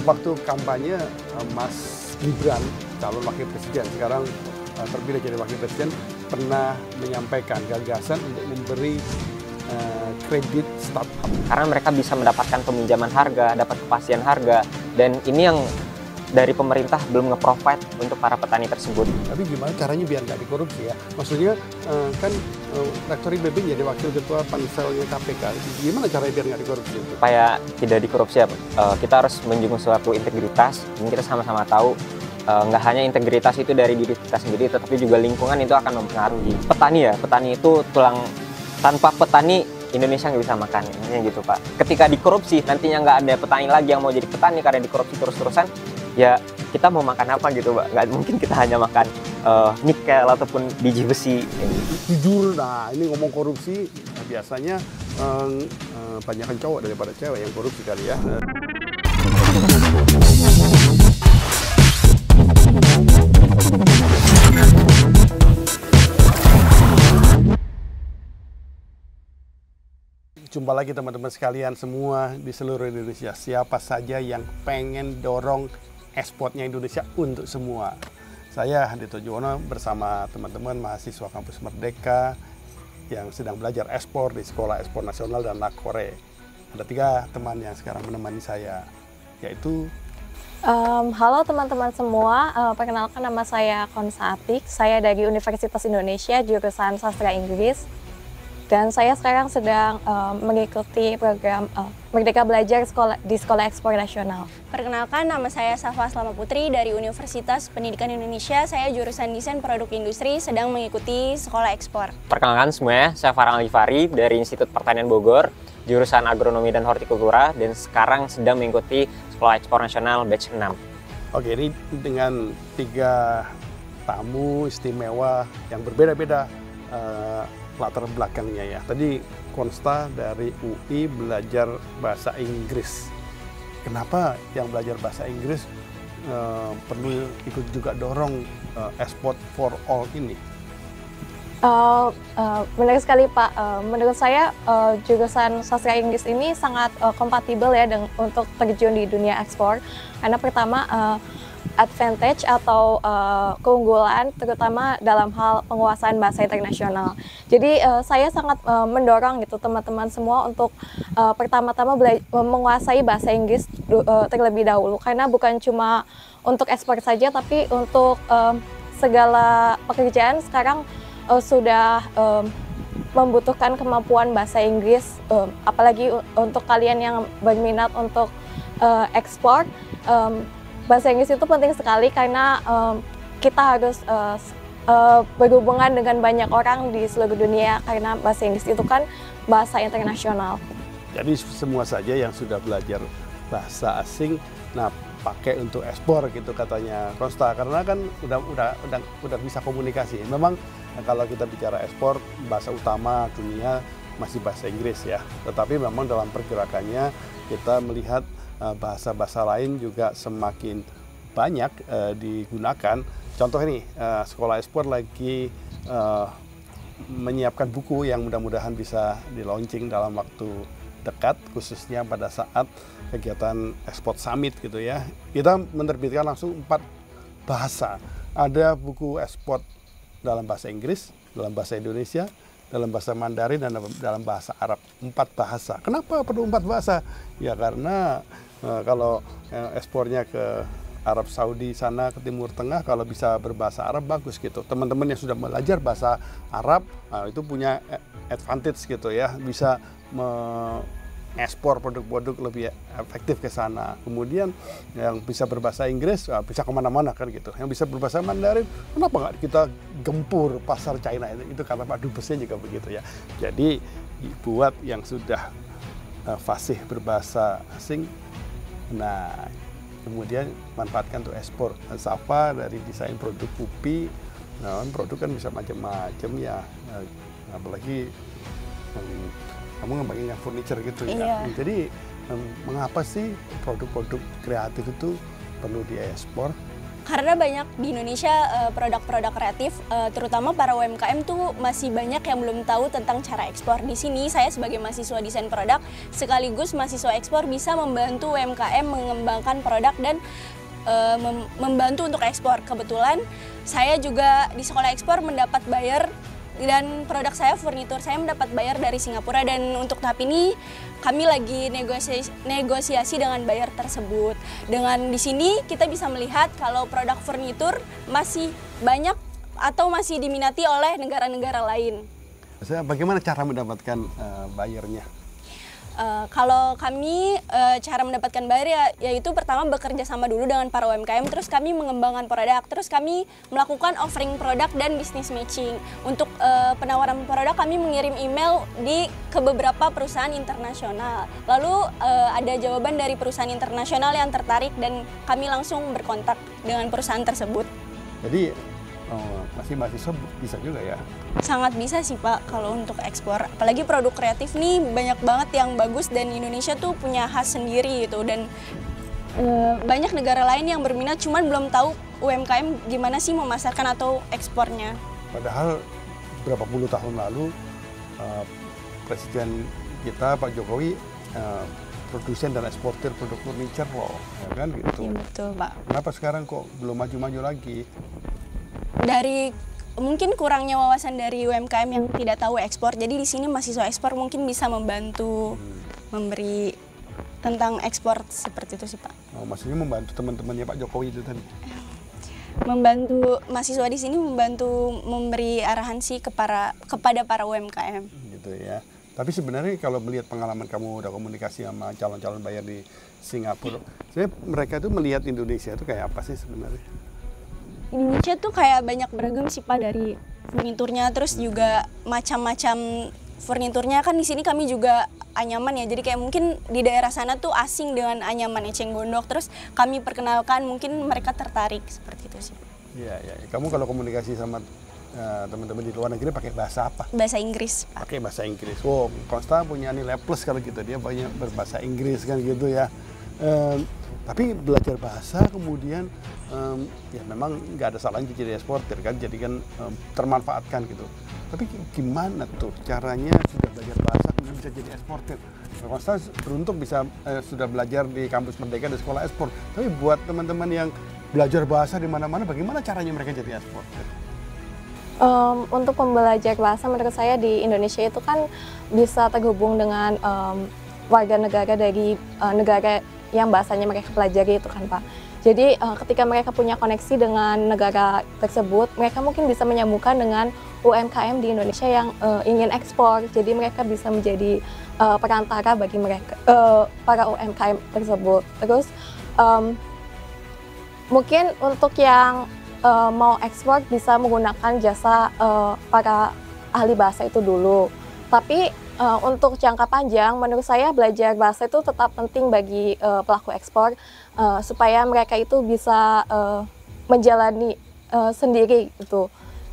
waktu kampanye Mas Gibran, calon wakil presiden, sekarang terpilih jadi wakil presiden, pernah menyampaikan gagasan untuk memberi kredit startup. Karena mereka bisa mendapatkan peminjaman harga, dapat kepastian harga, dan ini yang dari pemerintah belum nge-provide untuk para petani tersebut. Tapi gimana caranya biar nggak dikorupsi ya? Maksudnya kan Rektor IPB jadi wakil ketua panselnya KPK. Gimana caranya biar nggak dikorupsi? Supaya tidak dikorupsi, kita harus menjunjung suatu integritas. Ini kita sama-sama tahu nggak hanya integritas itu dari diri kita sendiri, tetapi juga lingkungan itu akan mempengaruhi. Petani ya, petani itu tulang. Tanpa petani Indonesia nggak bisa makan, gitu Pak. Ketika dikorupsi, nantinya nggak ada petani lagi yang mau jadi petani karena dikorupsi terus-terusan. Ya kita mau makan apa gitu Pak, nggak mungkin kita hanya makan nikel ataupun biji besi. Jujur, nah ini ngomong korupsi, biasanya banyakan cowok daripada cewek yang korupsi kali ya. Jumpa lagi teman-teman sekalian semua di seluruh Indonesia. Siapa saja yang pengen dorong ekspornya Indonesia untuk semua. Saya Handito Juwono bersama teman-teman mahasiswa kampus Merdeka yang sedang belajar ekspor di Sekolah Ekspor Nasional dan Nakore. Ada 3 teman yang sekarang menemani saya, yaitu halo teman-teman semua, perkenalkan nama saya Konsa Atik. Saya dari Universitas Indonesia jurusan Sastra Inggris. Dan saya sekarang sedang mengikuti program Merdeka Belajar di Sekolah Ekspor Nasional. Perkenalkan, nama saya Safa Slama Putri dari Universitas Pendidikan Indonesia. Saya jurusan Desain Produk Industri, sedang mengikuti Sekolah Ekspor. Perkenalkan semuanya, saya Farhan Alifari dari Institut Pertanian Bogor, jurusan Agronomi dan Hortikultura, dan sekarang sedang mengikuti Sekolah Ekspor Nasional batch 6. Oke, ini dengan 3 tamu istimewa yang berbeda-beda latar belakangnya ya. Tadi Konsta dari UI belajar bahasa Inggris. Kenapa yang belajar bahasa Inggris perlu ikut juga dorong Export for All ini? Benar sekali Pak. Menurut saya jurusan Sastra Inggris ini sangat kompatibel ya untuk terjun di dunia ekspor. Karena pertama advantage atau keunggulan terutama dalam hal penguasaan bahasa internasional. Jadi saya sangat mendorong gitu teman-teman semua untuk pertama-tama menguasai bahasa Inggris terlebih dahulu, karena bukan cuma untuk ekspor saja tapi untuk segala pekerjaan sekarang sudah membutuhkan kemampuan bahasa Inggris, apalagi untuk kalian yang berminat untuk ekspor. Bahasa Inggris itu penting sekali karena kita harus berhubungan dengan banyak orang di seluruh dunia, karena bahasa Inggris itu kan bahasa internasional. Jadi semua saja yang sudah belajar bahasa asing, nah pakai untuk ekspor gitu katanya Konsta, karena kan udah bisa komunikasi. Memang kalau kita bicara ekspor, bahasa utama dunia masih bahasa Inggris ya. Tetapi memang dalam pergerakannya kita melihat bahasa-bahasa lain juga semakin banyak digunakan. Contoh ini, Sekolah Ekspor lagi menyiapkan buku yang mudah-mudahan bisa di-launching dalam waktu dekat, khususnya pada saat kegiatan Ekspor Summit gitu ya. Kita menerbitkan langsung 4 bahasa. Ada buku ekspor dalam bahasa Inggris, dalam bahasa Indonesia, dalam bahasa Mandarin, dan dalam bahasa Arab. 4 bahasa. Kenapa perlu 4 bahasa? Ya karena kalau ekspornya ke Arab Saudi sana, ke Timur Tengah, kalau bisa berbahasa Arab bagus gitu. Teman-teman yang sudah belajar bahasa Arab itu punya advantage gitu ya, bisa mengekspor produk-produk lebih efektif ke sana. Kemudian yang bisa berbahasa Inggris bisa kemana-mana kan gitu. Yang bisa berbahasa Mandarin, kenapa nggak kita gempur pasar China itu kata Pak Dubesnya juga begitu ya. Jadi buat yang sudah fasih berbahasa asing, nah kemudian manfaatkan untuk ekspor. Safa dari desain produk UPI, nah produk kan bisa macam-macam ya, apalagi kamu ngembangin yang furniture gitu ya. Jadi mengapa sih produk-produk kreatif itu perlu diekspor? Karena banyak di Indonesia produk-produk kreatif, terutama para UMKM tuh masih banyak yang belum tahu tentang cara ekspor. Di sini saya sebagai mahasiswa desain produk sekaligus mahasiswa ekspor bisa membantu UMKM mengembangkan produk dan membantu untuk ekspor. Kebetulan saya juga di sekolah ekspor mendapat buyer dan produk saya, furnitur saya mendapat buyer dari Singapura, dan untuk tahap ini kami lagi negosiasi dengan buyer tersebut. Dengan di sini kita bisa melihat kalau produk furnitur masih banyak atau masih diminati oleh negara-negara lain. Bagaimana cara mendapatkan buyernya? Kalau kami cara mendapatkan buyer yaitu pertama bekerja sama dulu dengan para UMKM, terus kami mengembangkan produk, terus kami melakukan offering produk dan business matching. Untuk penawaran produk kami mengirim email ke beberapa perusahaan internasional. Lalu ada jawaban dari perusahaan internasional yang tertarik dan kami langsung berkontak dengan perusahaan tersebut. Jadi masih mahasiswa bisa juga ya? Sangat bisa sih Pak kalau untuk ekspor. Apalagi produk kreatif nih banyak banget yang bagus dan Indonesia tuh punya khas sendiri gitu. Dan banyak negara lain yang berminat cuman belum tahu UMKM gimana sih memasarkan atau ekspornya. Padahal berapa puluh tahun lalu Presiden kita Pak Jokowi produsen dan eksportir produk furniture loh, ya kan gitu. Iya betul Pak. Kenapa sekarang kok belum maju-maju lagi? Dari mungkin kurangnya wawasan dari UMKM yang tidak tahu ekspor. Jadi di sini mahasiswa ekspor mungkin bisa membantu memberi tentang ekspor seperti itu sih Pak. Oh, maksudnya membantu teman-temannya Pak Jokowi itu tadi? Membantu mahasiswa di sini, membantu memberi arahan sih kepada para UMKM. Gitu ya. Tapi sebenarnya kalau melihat pengalaman kamu udah komunikasi sama calon-calon buyer di Singapura, sebenarnya mereka itu melihat Indonesia itu kayak apa sih sebenarnya? Indonesia tuh kayak banyak beragam sih Pak, dari furniturnya, terus juga macam-macam furniturnya. Kan di sini kami juga anyaman ya, jadi kayak mungkin di daerah sana tuh asing dengan anyaman eceng gondok, terus kami perkenalkan, mungkin mereka tertarik seperti itu sih. Iya, ya. Kamu kalau komunikasi sama teman-teman di luar negeri pakai bahasa apa? Bahasa Inggris Pak. Pakai bahasa Inggris. Wow, Konsta punya nilai plus kalau gitu, dia banyak berbahasa Inggris kan gitu ya. Tapi belajar bahasa kemudian ya memang nggak ada salahnya jadi eksportir kan, jadi kan termanfaatkan gitu. Tapi gimana tuh caranya sudah belajar bahasa kemudian bisa jadi eksportir? Konsta beruntung bisa sudah belajar di kampus Merdeka di sekolah ekspor. Tapi buat teman-teman yang belajar bahasa di mana-mana, bagaimana caranya mereka jadi eksportir? Untuk pembelajar bahasa menurut saya di Indonesia itu kan bisa terhubung dengan warga negara dari negara yang bahasanya mereka pelajari itu kan Pak. Jadi ketika mereka punya koneksi dengan negara tersebut, mereka mungkin bisa menyambungkan dengan UMKM di Indonesia yang ingin ekspor. Jadi mereka bisa menjadi perantara bagi mereka, para UMKM tersebut. Terus mungkin untuk yang mau ekspor bisa menggunakan jasa para ahli bahasa itu dulu. Tapi untuk jangka panjang, menurut saya belajar bahasa itu tetap penting bagi pelaku ekspor supaya mereka itu bisa menjalani sendiri gitu,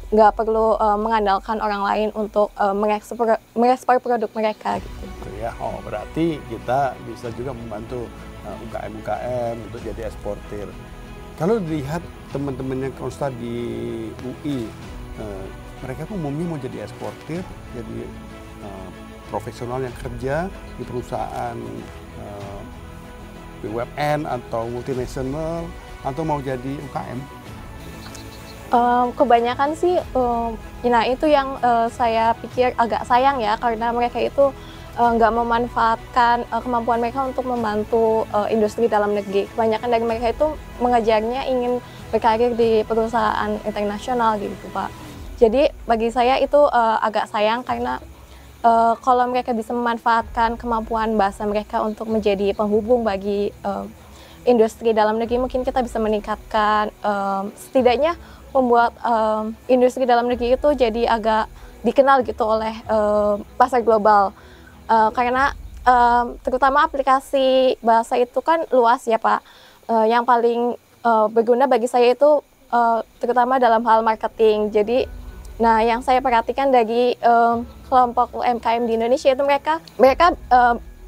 nggak perlu mengandalkan orang lain untuk mengekspor produk mereka gitu. Ya, oh berarti kita bisa juga membantu UKM-UKM untuk jadi eksportir. Kalau dilihat teman-teman yang Konsta di UI, mereka umumnya mau jadi eksportir, jadi profesional yang kerja di perusahaan BUMN atau multinasional, atau mau jadi UKM? Kebanyakan sih, nah itu yang saya pikir agak sayang ya, karena mereka itu nggak memanfaatkan kemampuan mereka untuk membantu industri dalam negeri. Kebanyakan dari mereka itu mengejarnya ingin berkarir di perusahaan internasional gitu Pak. Jadi bagi saya itu agak sayang, karena kalau mereka bisa memanfaatkan kemampuan bahasa mereka untuk menjadi penghubung bagi industri dalam negeri, mungkin kita bisa meningkatkan, setidaknya membuat industri dalam negeri itu jadi agak dikenal gitu oleh pasar global. Karena terutama aplikasi bahasa itu kan luas ya Pak. Yang paling berguna bagi saya itu terutama dalam hal marketing. Jadi nah, yang saya perhatikan dari kelompok UMKM di Indonesia itu mereka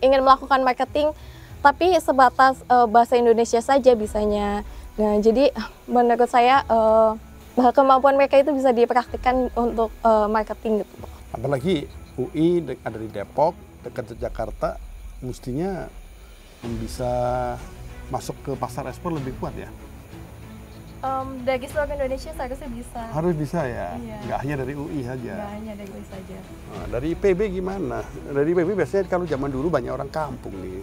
ingin melakukan marketing, tapi sebatas bahasa Indonesia saja bisanya. Nah, jadi menurut saya kemampuan mereka itu bisa dipraktikkan untuk marketing gitu. Apalagi UI ada di Depok, dekat Jakarta, mestinya bisa masuk ke pasar ekspor lebih kuat ya. Dari seluruh Indonesia seharusnya bisa. Harus bisa ya, Iya. nggak hanya dari UI saja. Nggak hanya dari UI saja. Nah, dari IPB gimana? Dari IPB biasanya kalau zaman dulu banyak orang kampung nih,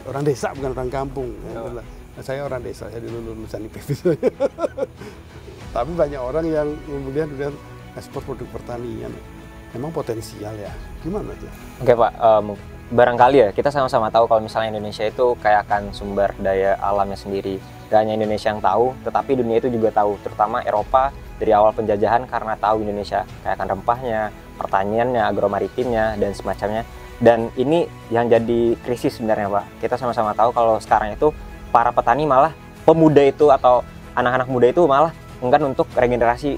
orang desa bukan orang kampung. Ya, saya orang desa, saya dulu lulusan IPB. Tapi banyak orang yang kemudian ekspor produk pertanian. Memang potensial ya. Gimana tuh? Oke Pak, barangkali ya kita sama-sama tahu kalau misalnya Indonesia itu kaya akan sumber daya alamnya sendiri. Gak hanya Indonesia yang tahu, tetapi dunia itu juga tahu, terutama Eropa dari awal penjajahan karena tahu Indonesia kaya akan rempahnya, pertaniannya, agromaritimnya, dan semacamnya. Dan ini yang jadi krisis sebenarnya Pak. Kita sama-sama tahu kalau sekarang itu para petani malah pemuda itu atau anak-anak muda itu malah enggan untuk regenerasi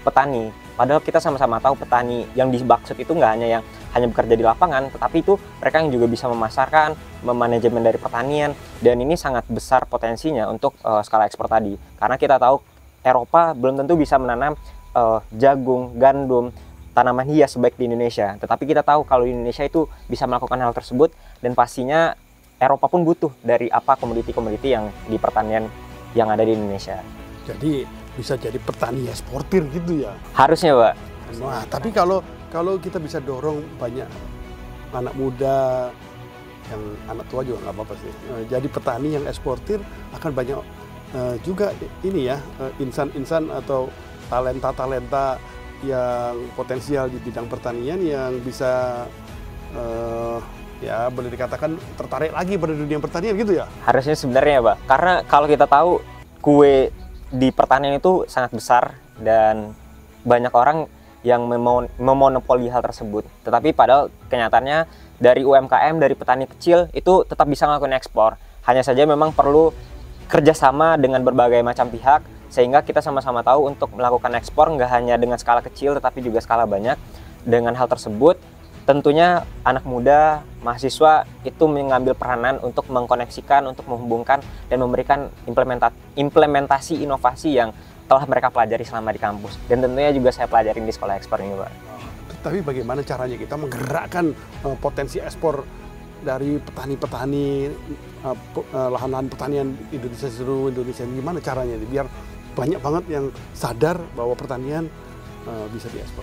petani. Padahal kita sama-sama tahu petani yang dimaksud itu nggak hanya yang hanya bekerja di lapangan, tetapi itu mereka yang juga bisa memasarkan, memanajemen dari pertanian, dan ini sangat besar potensinya untuk skala ekspor tadi. Karena kita tahu Eropa belum tentu bisa menanam jagung, gandum, tanaman hias sebaik di Indonesia. Tetapi kita tahu kalau Indonesia itu bisa melakukan hal tersebut, dan pastinya Eropa pun butuh dari apa komoditi-komoditi yang di pertanian yang ada di Indonesia. Jadi bisa jadi petani eksportir gitu ya. Harusnya Pak. Nah, tapi kalau kita bisa dorong banyak anak muda, yang anak tua juga nggak apa-apa sih. Jadi petani yang eksportir akan banyak juga ini ya, insan-insan atau talenta-talenta yang potensial di bidang pertanian yang bisa ya boleh dikatakan tertarik lagi pada dunia pertanian gitu ya. Harusnya sebenarnya Pak. Karena kalau kita tahu kue di pertanian itu sangat besar dan banyak orang yang memonopoli hal tersebut. Tetapi padahal kenyataannya dari UMKM, dari petani kecil itu tetap bisa melakukan ekspor. Hanya saja memang perlu kerjasama dengan berbagai macam pihak sehingga kita sama-sama tahu untuk melakukan ekspor nggak hanya dengan skala kecil tetapi juga skala banyak. Dengan hal tersebut tentunya anak muda, mahasiswa itu mengambil peranan untuk mengkoneksikan, untuk menghubungkan dan memberikan implementasi inovasi yang telah mereka pelajari selama di kampus. Dan tentunya juga saya pelajarin di sekolah ekspor ini, Pak. Tapi bagaimana caranya kita menggerakkan potensi ekspor dari petani-petani, lahan-lahan pertanian Indonesia, seluruh Indonesia, gimana caranya biar banyak banget yang sadar bahwa pertanian bisa diekspor?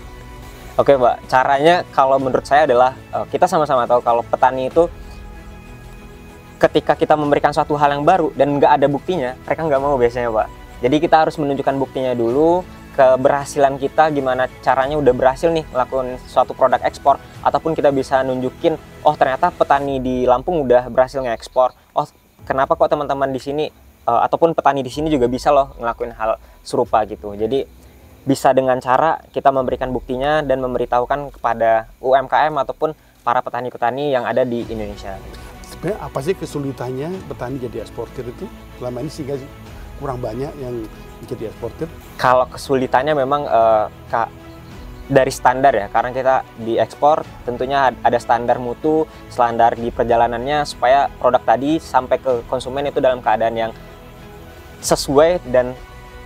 Oke Pak, caranya kalau menurut saya adalah kita sama-sama tahu kalau petani itu ketika kita memberikan suatu hal yang baru dan nggak ada buktinya, mereka nggak mau biasanya Pak. Jadi kita harus menunjukkan buktinya dulu, keberhasilan kita, gimana caranya udah berhasil nih melakukan suatu produk ekspor, ataupun kita bisa nunjukin, oh ternyata petani di Lampung udah berhasil ngekspor, oh kenapa kok teman-teman di sini ataupun petani di sini juga bisa loh ngelakuin hal serupa gitu. Jadi bisa dengan cara kita memberikan buktinya dan memberitahukan kepada UMKM ataupun para petani-petani yang ada di Indonesia. Sebenarnya apa sih kesulitannya petani jadi eksportir itu? Selama ini sehingga kurang banyak yang jadi eksportir. Kalau kesulitannya memang dari standar ya, karena kita diekspor tentunya ada standar mutu, standar di perjalanannya supaya produk tadi sampai ke konsumen itu dalam keadaan yang sesuai dan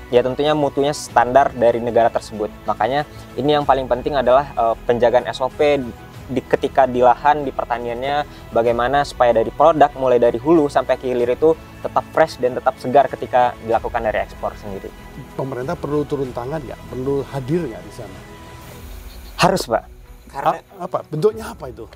ya tentunya mutunya standar dari negara tersebut. Makanya ini yang paling penting adalah penjagaan SOP ketika di lahan, di pertaniannya, bagaimana supaya dari produk mulai dari hulu sampai ke hilir itu tetap fresh dan tetap segar ketika dilakukan dari ekspor sendiri. Pemerintah perlu turun tangan nggak? Perlu hadir nggak di sana? Harus Pak. Karena apa? Bentuknya apa itu?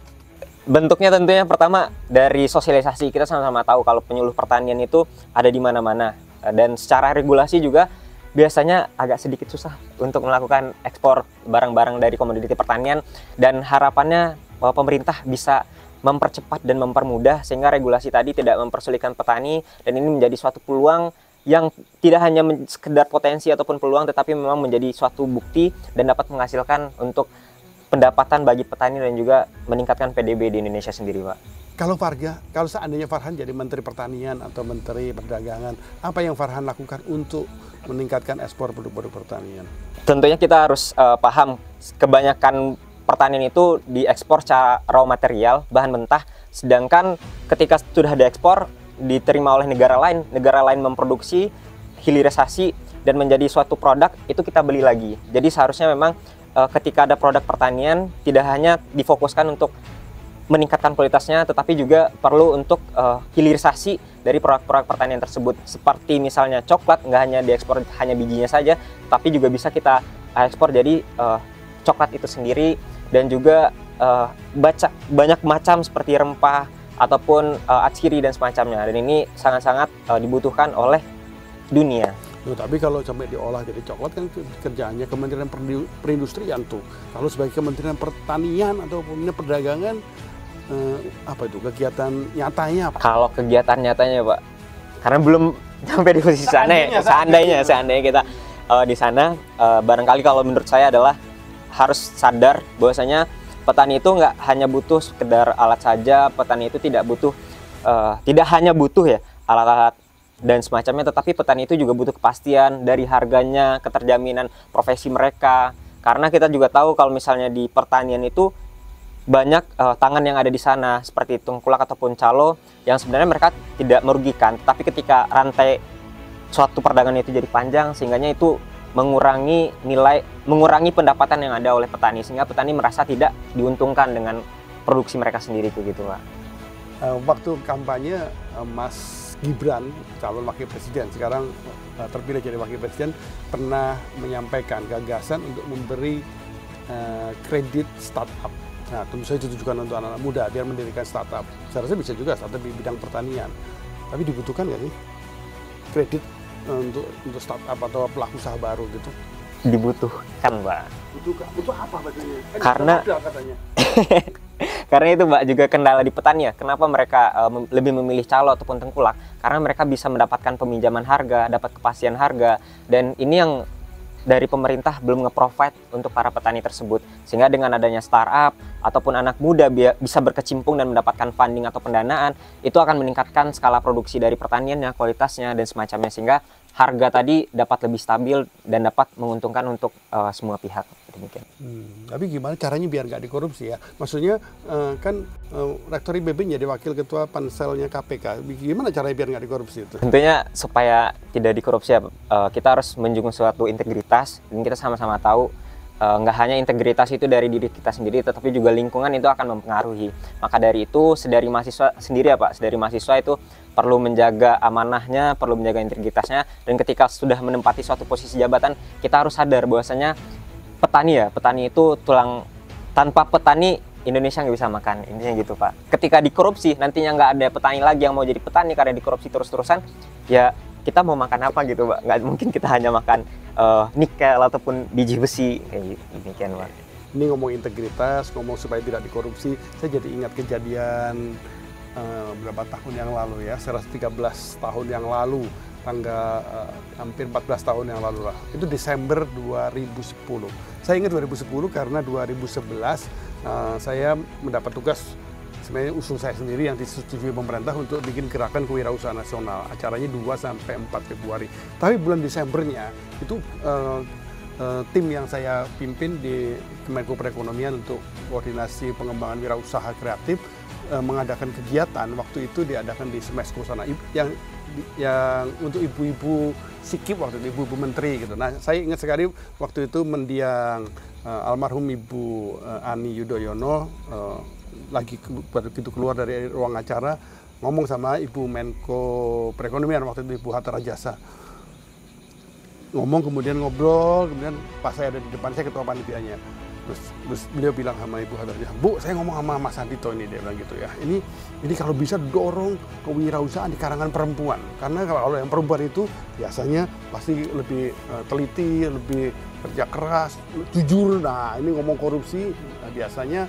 bentuknya tentunya pertama dari sosialisasi. Kita sama-sama tahu kalau penyuluh pertanian itu ada di mana-mana. Dan secara regulasi juga biasanya agak sedikit susah untuk melakukan ekspor barang-barang dari komoditi pertanian, dan harapannya bahwa pemerintah bisa mempercepat dan mempermudah sehingga regulasi tadi tidak mempersulitkan petani, dan ini menjadi suatu peluang yang tidak hanya sekedar potensi ataupun peluang, tetapi memang menjadi suatu bukti dan dapat menghasilkan untuk pendapatan bagi petani dan juga meningkatkan PDB di Indonesia sendiri, Pak. Kalau seandainya Farhan jadi Menteri Pertanian atau Menteri Perdagangan, apa yang Farhan lakukan untuk meningkatkan ekspor produk-produk pertanian? Tentunya kita harus paham, kebanyakan pertanian itu diekspor secara raw material, bahan mentah, sedangkan ketika sudah diekspor, diterima oleh negara lain memproduksi, hilirisasi dan menjadi suatu produk, itu kita beli lagi. Jadi seharusnya memang ketika ada produk pertanian tidak hanya difokuskan untuk meningkatkan kualitasnya, tetapi juga perlu untuk hilirisasi dari produk-produk pertanian tersebut. Seperti misalnya coklat, nggak hanya diekspor hanya bijinya saja, tapi juga bisa kita ekspor jadi coklat itu sendiri, dan juga banyak macam seperti rempah ataupun atsiri dan semacamnya. Dan ini sangat-sangat dibutuhkan oleh dunia. Loh, tapi kalau sampai diolah jadi coklat kan kerjaannya Kementerian Perindustrian tuh. Kalau sebagai Kementerian Pertanian atau Kementerian Perdagangan, apa itu kegiatan nyatanya apa? Kalau kegiatan nyatanya Pak, karena belum sampai di posisi sana ya. Seandainya kita di sana, barangkali kalau menurut saya adalah harus sadar bahwasanya petani itu nggak hanya butuh sekedar alat saja. Petani itu tidak hanya butuh ya alat-alat dan semacamnya, tetapi petani itu juga butuh kepastian dari harganya, keterjaminan profesi mereka. Karena kita juga tahu kalau misalnya di pertanian itu banyak tangan yang ada di sana seperti tengkulak ataupun calo yang sebenarnya mereka tidak merugikan, tapi ketika rantai suatu perdagangan itu jadi panjang, sehingganya itu mengurangi pendapatan yang ada oleh petani, sehingga petani merasa tidak diuntungkan dengan produksi mereka sendiri begitu Pak. Waktu kampanye Mas Gibran, calon wakil presiden, sekarang terpilih jadi wakil presiden, pernah menyampaikan gagasan untuk memberi kredit startup. Nah, tentu saja ditujukan untuk anak-anak muda biar mendirikan startup. Saya rasa bisa juga startup di bidang pertanian. Tapi dibutuhkan nggak sih kredit untuk startup atau pelaku usaha baru gitu? Dibutuhkan Pak. Butuh apa bacanya? Katanya. Karena itu Mbak juga kendala di petani ya. Kenapa mereka lebih memilih calo ataupun tengkulak? Karena mereka bisa mendapatkan peminjaman harga, dapat kepastian harga, dan ini yang dari pemerintah belum nge-provide untuk para petani tersebut. Sehingga dengan adanya startup ataupun anak muda bisa berkecimpung dan mendapatkan funding atau pendanaan, itu akan meningkatkan skala produksi dari pertaniannya, kualitasnya dan semacamnya, sehingga harga tadi dapat lebih stabil dan dapat menguntungkan untuk semua pihak. Demikian. Tapi gimana caranya biar nggak dikorupsi ya? Maksudnya kan Rektor IPB jadi wakil ketua panselnya KPK. Gimana caranya biar nggak dikorupsi itu? Tentunya supaya tidak dikorupsi ya, kita harus menjunjung suatu integritas, dan kita sama-sama tahu nggak hanya integritas itu dari diri kita sendiri, tetapi juga lingkungan itu akan mempengaruhi. Maka dari itu, sedari mahasiswa sendiri ya Pak, sedari mahasiswa itu perlu menjaga amanahnya, perlu menjaga integritasnya, dan ketika sudah menempati suatu posisi jabatan, kita harus sadar bahwasanya petani itu tulang. Tanpa petani Indonesia nggak bisa makan, intinya gitu Pak. Ketika dikorupsi, nantinya nggak ada petani lagi yang mau jadi petani karena dikorupsi terus-terusan, ya kita mau makan apa gitu Pak? Nggak mungkin kita hanya makan nikel ataupun biji besi kayak gitu, demikian Pak. Ini ngomong integritas, ngomong supaya tidak dikorupsi, saya jadi ingat kejadian berapa tahun yang lalu ya, 13 tahun yang lalu, hampir 14 tahun yang lalu lah. Itu Desember 2010. Saya ingat 2010 karena 2011 saya mendapat tugas, sebenarnya usul saya sendiri yang disetujui pemerintah untuk bikin gerakan kewirausahaan nasional. Acaranya 2-4 Februari. Tapi bulan Desembernya itu tim yang saya pimpin di Kemenko Perekonomian untuk koordinasi pengembangan wirausaha kreatif mengadakan kegiatan. Waktu itu diadakan di Smesco sana yang untuk ibu-ibu Sikip waktu itu, ibu-ibu menteri gitu. Nah, saya ingat sekali waktu itu mendiang almarhum Ibu Ani Yudhoyono lagi begitu keluar dari ruang acara ngomong sama Ibu Menko Perekonomian waktu itu, Ibu Hatta Rajasa. Ngomong kemudian ngobrol, kemudian pas saya ada di depan, saya ketua panitianya. Terus beliau bilang sama Ibu Hatta Rajasa, "Bu, saya ngomong sama Mas Andito ini," dia bilang gitu ya. Ini kalau bisa dorong kewirausahaan di kalangan perempuan. Karena kalau yang perempuan itu biasanya pasti lebih teliti, lebih kerja keras, jujur. Nah, ini ngomong korupsi biasanya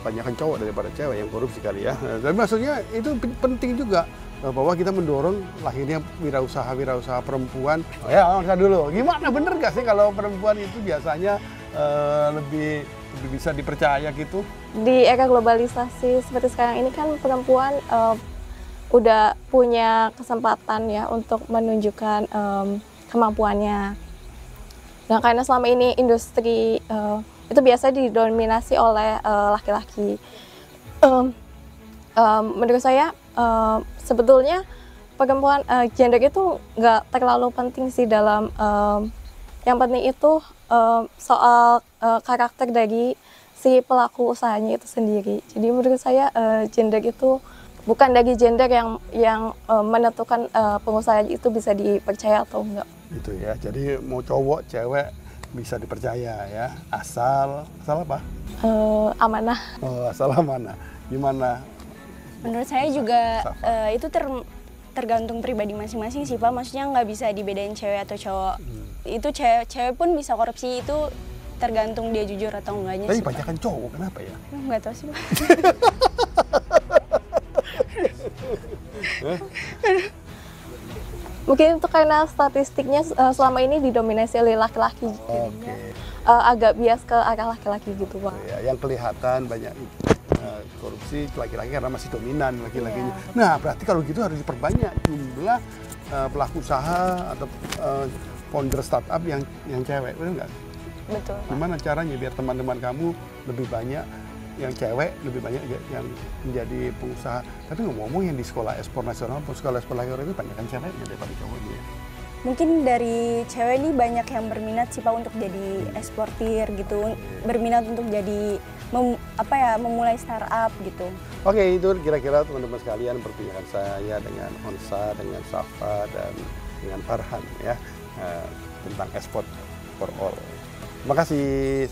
banyakkan cowok daripada cewek yang korupsi kali ya. Tapi maksudnya itu penting juga bahwa kita mendorong lahirnya wirausaha perempuan. Oh ya, saya dulu. Gimana, bener gak sih kalau perempuan itu biasanya lebih bisa dipercaya gitu? Di era globalisasi seperti sekarang ini kan perempuan udah punya kesempatan ya untuk menunjukkan kemampuannya. Nah, karena selama ini industri itu biasa didominasi oleh laki-laki. Menurut saya sebetulnya perempuan, gender itu nggak terlalu penting sih dalam, yang penting itu soal karakter dari si pelaku usahanya itu sendiri. Jadi menurut saya gender itu bukan dari gender yang menentukan pengusaha itu bisa dipercaya atau enggak. Gitu ya. Jadi mau cowok, cewek bisa dipercaya ya. Asal apa? Amanah. Oh, asal amanah. Gimana? Menurut saya juga itu tergantung pribadi masing-masing sih Pak. Maksudnya nggak bisa dibedain cewek atau cowok. Itu cewek pun bisa korupsi, itu tergantung dia jujur atau enggaknya Tapi sih Pak. banyakan cowok, kenapa ya? Nggak tahu sih Pak. Mungkin itu karena statistiknya selama ini didominasi oleh laki-laki. Oke. Agak bias ke arah laki-laki gitu Pak. Ya, yang kelihatan banyak korupsi laki-laki karena masih dominan laki-lakinya. Iya. Nah, berarti kalau gitu harus diperbanyak jumlah pelaku usaha atau founder startup yang cewek, benar nggak? Betul Pak. Gimana caranya biar teman-teman kamu lebih banyak yang cewek, lebih banyak yang menjadi pengusaha. Tapi ngomong-ngomong yang di sekolah ekspor nasional, sekolah ekspor nasional itu banyak kan ceweknya daripada cowoknya. Mungkin dari cewek ini banyak yang berminat sih Pak untuk jadi eksportir gitu, berminat untuk jadi memulai startup gitu. Oke, itu kira-kira teman-teman sekalian perbincangan saya dengan Onsa, dengan Safa, dan dengan Farhan ya tentang export for all. Terima kasih.